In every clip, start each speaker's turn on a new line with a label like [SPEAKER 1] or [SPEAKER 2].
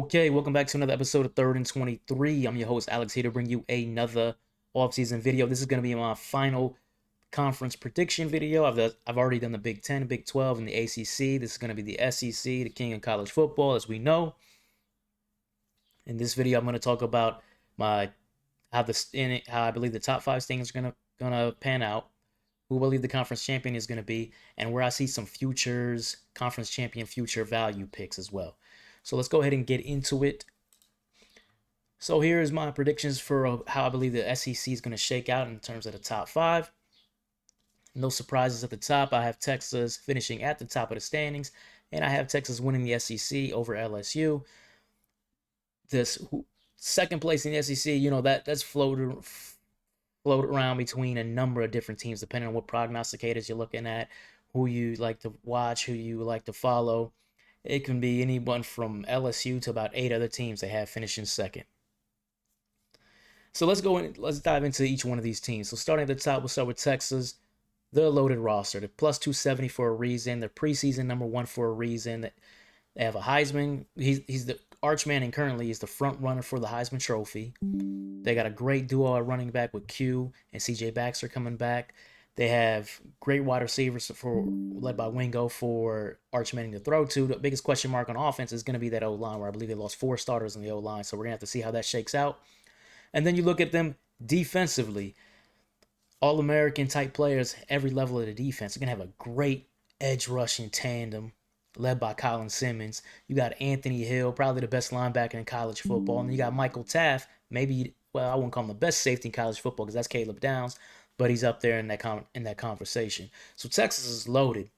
[SPEAKER 1] Okay, welcome back to another episode of Third and 23. I'm your host, Alex, here to bring you another offseason video. This is going to be my final conference prediction video. I've already done the Big 10, Big 12, and the ACC. This is going to be the SEC, the king of college football, as we know. In this video, I'm going to talk about my how I believe the top five standings are gonna pan out, who I believe the conference champion is going to be, and where I see some futures, conference champion future value picks as well. So let's go ahead and get into it. So here's my predictions for how I believe the SEC is going to shake out in terms of the top five. No surprises at the top. I have Texas finishing at the top of the standings, and I have Texas winning the SEC over LSU. This second place in the SEC, that's floated around between a number of different teams, depending on what prognosticators you're looking at, who you like to watch, who you like to follow. It can be anyone from LSU to about 8 other teams they have finishing second. So let's dive into each one of these teams. So starting at the top, we'll start with Texas. They're a loaded roster. They're plus 270 for a reason. They're preseason number one for a reason. They have a Heisman. He's the Archman, and currently he's the front runner for the Heisman Trophy. They got a great duo at running back with Q and CJ Baxter coming back. They have great wide receivers led by Wingo for Arch Manning to throw to. The biggest question mark on offense is going to be that O-line, where I believe they lost 4 starters in the O-line. So we're going to have to see how that shakes out. And then you look at them defensively. All-American type players, every level of the defense. They're going to have a great edge rushing tandem led by Colin Simmons. You got Anthony Hill, probably the best linebacker in college football. And you got Michael Taft, I wouldn't call him the best safety in college football because that's Caleb Downs, but he's up there in that conversation. So Texas is loaded.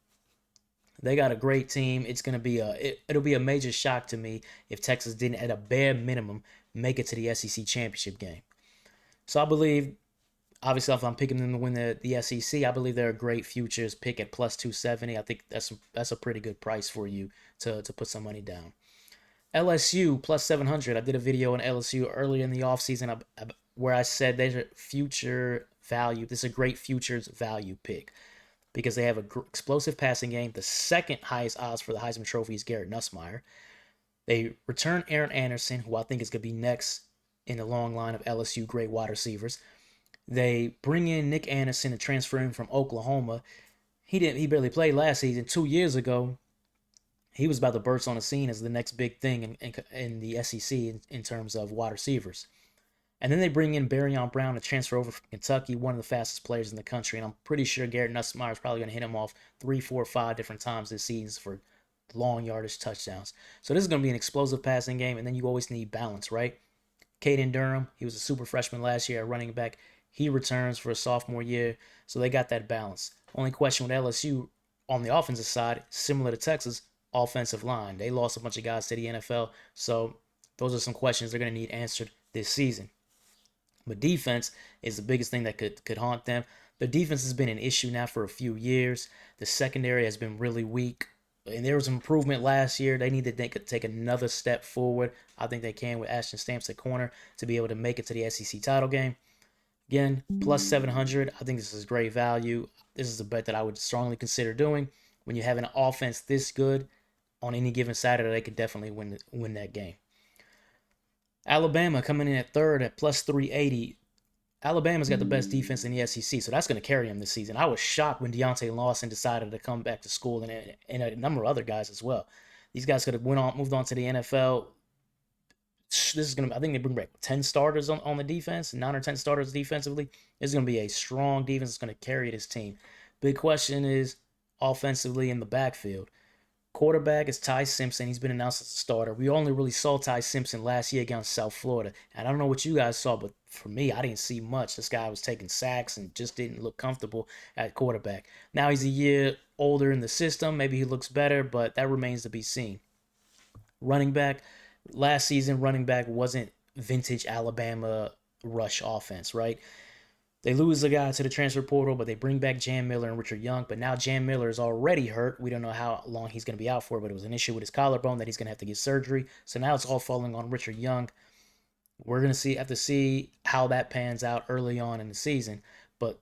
[SPEAKER 1] They got a great team. It's gonna be it'll be a major shock to me if Texas didn't, at a bare minimum, make it to the SEC championship game. So I believe, obviously, if I'm picking them to win the SEC, I believe they're a great futures pick at plus 270. I think that's a pretty good price for you to put some money down. LSU plus 700. I did a video on LSU earlier in the offseason where I said there's a future value. This is a great futures value pick because they have an explosive passing game. The second highest odds for the Heisman Trophy is Garrett Nussmeier. They return Aaron Anderson, who I think is going to be next in the long line of LSU great wide receivers. They bring in Nick Anderson and transfer him from Oklahoma. He barely played last season. 2 years ago, he was about to burst on the scene as the next big thing in the SEC in terms of wide receivers. And then they bring in Barryon Brown to transfer over from Kentucky, one of the fastest players in the country. And I'm pretty sure Garrett Nussmeier is probably going to hit him off 3, 4, 5 different times this season for long yardage touchdowns. So this is going to be an explosive passing game, and then you always need balance, right? Caden Durham, he was a super freshman last year at running back. He returns for a sophomore year, so they got that balance. Only question with LSU on the offensive side, similar to Texas, offensive line. They lost a bunch of guys to the NFL, so those are some questions they're going to need answered this season. But defense is the biggest thing that could haunt them. The defense has been an issue now for a few years. The secondary has been really weak, and there was improvement last year. They need to take another step forward. I think they can with Ashton Stamps at corner to be able to make it to the SEC title game. Again, plus 700. I think this is great value. This is a bet that I would strongly consider doing. When you have an offense this good on any given Saturday, they could definitely win that game. Alabama coming in at third at plus 380. Alabama's got the best defense in the SEC, so that's going to carry them this season. I was shocked when Deontay Lawson decided to come back to school, and a number of other guys as well. These guys could have moved on to the NFL. I think they bring back 10 starters on the defense, 9 or 10 starters defensively. This is going to be a strong defense that's going to carry this team. Big question is offensively in the backfield. Quarterback is Ty Simpson. He's been announced as a starter. We only really saw Ty Simpson last year against South Florida. And I don't know what you guys saw, but for me, I didn't see much. This guy was taking sacks and just didn't look comfortable at quarterback. Now he's a year older in the system. Maybe he looks better, but that remains to be seen. Running back. Last season, running back wasn't vintage Alabama rush offense, right? They lose a guy to the transfer portal, but they bring back Jam Miller and Richard Young. But now Jam Miller is already hurt. We don't know how long he's going to be out for, but it was an issue with his collarbone that he's going to have to get surgery. So now it's all falling on Richard Young. We're going to have to see how that pans out early on in the season. But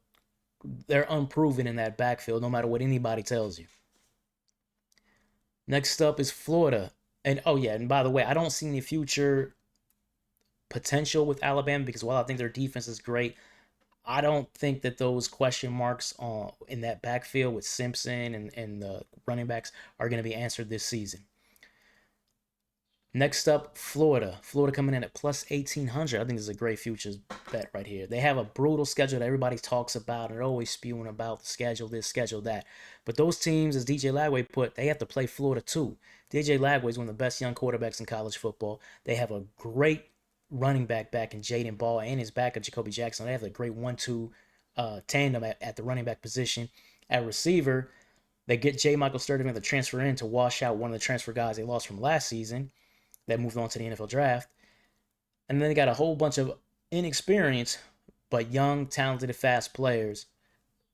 [SPEAKER 1] they're unproven in that backfield, no matter what anybody tells you. Next up is Florida. And oh yeah, and by the way, I don't see any future potential with Alabama because while I think their defense is great, I don't think that those question marks in that backfield with Simpson and the running backs are going to be answered this season. Next up, Florida. Florida coming in at plus 1,800. I think this is a great futures bet right here. They have a brutal schedule that everybody talks about and they're always spewing about the schedule this, schedule that. But those teams, as DJ Lagway put, they have to play Florida too. DJ Lagway is one of the best young quarterbacks in college football. They have a great running back in Jaden Ball and his backup Jacoby Jackson. They have a great 1-2 tandem at the running back position. At receiver, they get J. Michael Sturdivant to transfer in to wash out one of the transfer guys they lost from last season that moved on to the NFL draft. And then they got a whole bunch of inexperienced but young, talented, fast players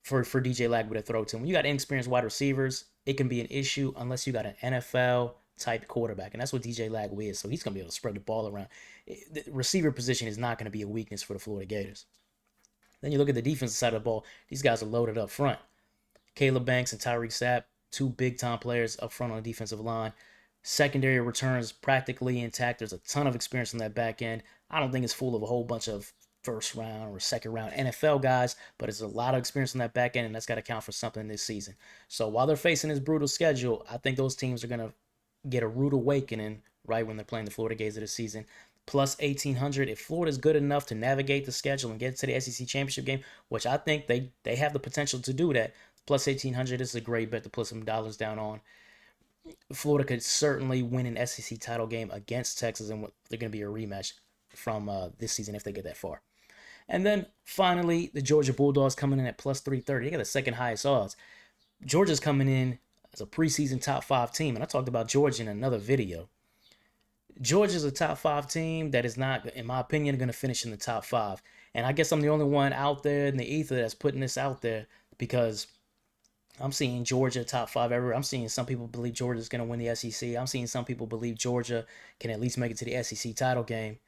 [SPEAKER 1] for DJ Lagway to throw to. When you got inexperienced wide receivers, it can be an issue unless you got an NFL type quarterback, and that's what DJ Lagway is. So he's gonna be able to spread the ball around. The receiver position is not going to be a weakness for the Florida Gators. Then you look at the defensive side of the ball; these guys are loaded up front. Caleb Banks and Tyreek Sapp, two big time players up front on the defensive line. Secondary returns practically intact. There's a ton of experience on that back end. I don't think it's full of a whole bunch of first round or second round NFL guys, but it's a lot of experience on that back end, and that's got to count for something this season. So while they're facing this brutal schedule, I think those teams are going to get a rude awakening right when they're playing the Florida Gators this season. Plus 1,800. If Florida's good enough to navigate the schedule and get to the SEC championship game, which I think they have the potential to do that, plus 1,800 is a great bet to put some dollars down on. Florida could certainly win an SEC title game against Texas, and they're going to be a rematch from this season if they get that far. And then finally, the Georgia Bulldogs coming in at plus 330. They got the second highest odds. Georgia's coming in as a preseason top 5 team, and I talked about Georgia in another video. Georgia's a top 5 team that is not, in my opinion, going to finish in the top 5. And I guess I'm the only one out there in the ether that's putting this out there because I'm seeing Georgia top 5 ever. I'm seeing some people believe Georgia's going to win the SEC. I'm seeing some people believe Georgia can at least make it to the SEC title game.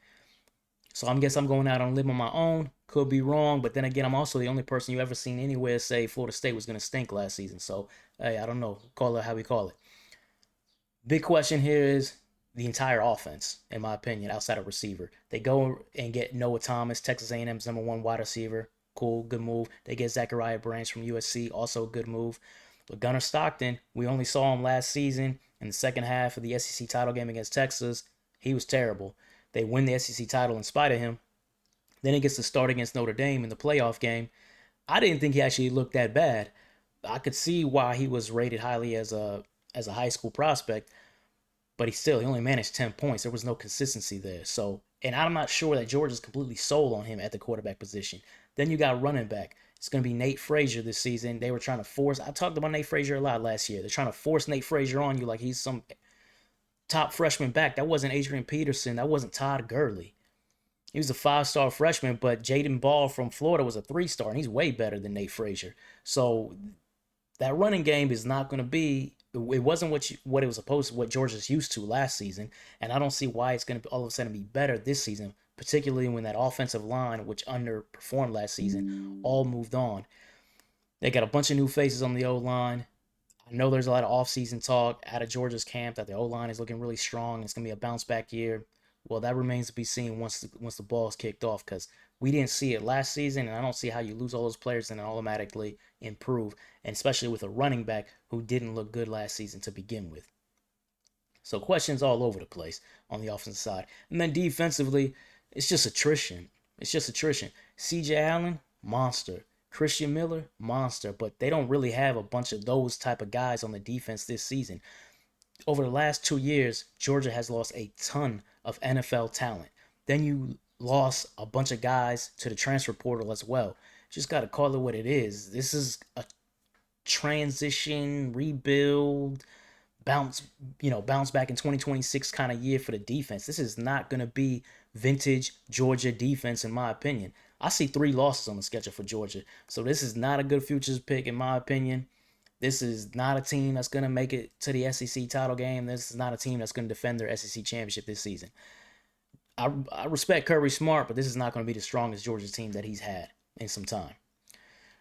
[SPEAKER 1] So I guess I'm going out on a limb on my own. Could be wrong, but then again, I'm also the only person you ever seen anywhere say Florida State was going to stink last season. So, hey, I don't know. Call it how we call it. Big question here is the entire offense, in my opinion, outside of receiver. They go and get Noah Thomas, Texas A&M's #1 wide receiver. Cool, good move. They get Zachariah Branch from USC, also a good move. But Gunnar Stockton, we only saw him last season in the second half of the SEC title game against Texas. He was terrible. They win the SEC title in spite of him. Then he gets to start against Notre Dame in the playoff game. I didn't think he actually looked that bad. I could see why he was rated highly as a high school prospect, but he only managed 10 points. There was no consistency there. So, and I'm not sure that Georgia's completely sold on him at the quarterback position. Then you got running back. It's going to be Nate Frazier this season. They were trying to force. I talked about Nate Frazier a lot last year. They're trying to force Nate Frazier on you like he's some top freshman back. That wasn't Adrian Peterson. That wasn't Todd Gurley. He was a 5-star freshman, but Jaden Ball from Florida was a 3-star, and he's way better than Nate Frazier. So that running game is not going to be. It wasn't what it was supposed to, what Georgia's used to last season, and I don't see why it's going to all of a sudden be better this season, particularly when that offensive line, which underperformed last season, all moved on. They got a bunch of new faces on the O-line. I know there's a lot of offseason talk out of Georgia's camp that the O-line is looking really strong. It's going to be a bounce-back year. Well, that remains to be seen once the ball's kicked off because we didn't see it last season, and I don't see how you lose all those players and then automatically improve, and especially with a running back who didn't look good last season to begin with. So questions all over the place on the offensive side. And then defensively, it's just attrition. CJ Allen, monster. Christian Miller, monster. But they don't really have a bunch of those type of guys on the defense this season. Over the last 2 years, Georgia has lost a ton of NFL talent. Then you lost a bunch of guys to the transfer portal as well. Just got to call it what it is. This is a transition, rebuild, bounce back in 2026 kind of year for the defense. This is not going to be vintage Georgia defense, in my opinion. I see 3 losses on the schedule for Georgia. So this is not a good futures pick, in my opinion. This is not a team that's going to make it to the SEC title game. This is not a team that's going to defend their SEC championship this season. I respect Kirby Smart, but this is not going to be the strongest Georgia team that he's had in some time.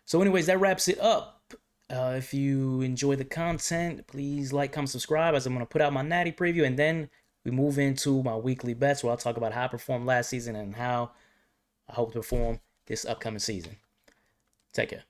[SPEAKER 1] So anyways, that wraps it up. If you enjoy the content, please like, comment, subscribe, as I'm going to put out my natty preview, and then we move into my weekly bets where I'll talk about how I performed last season and how I hope to perform this upcoming season. Take care.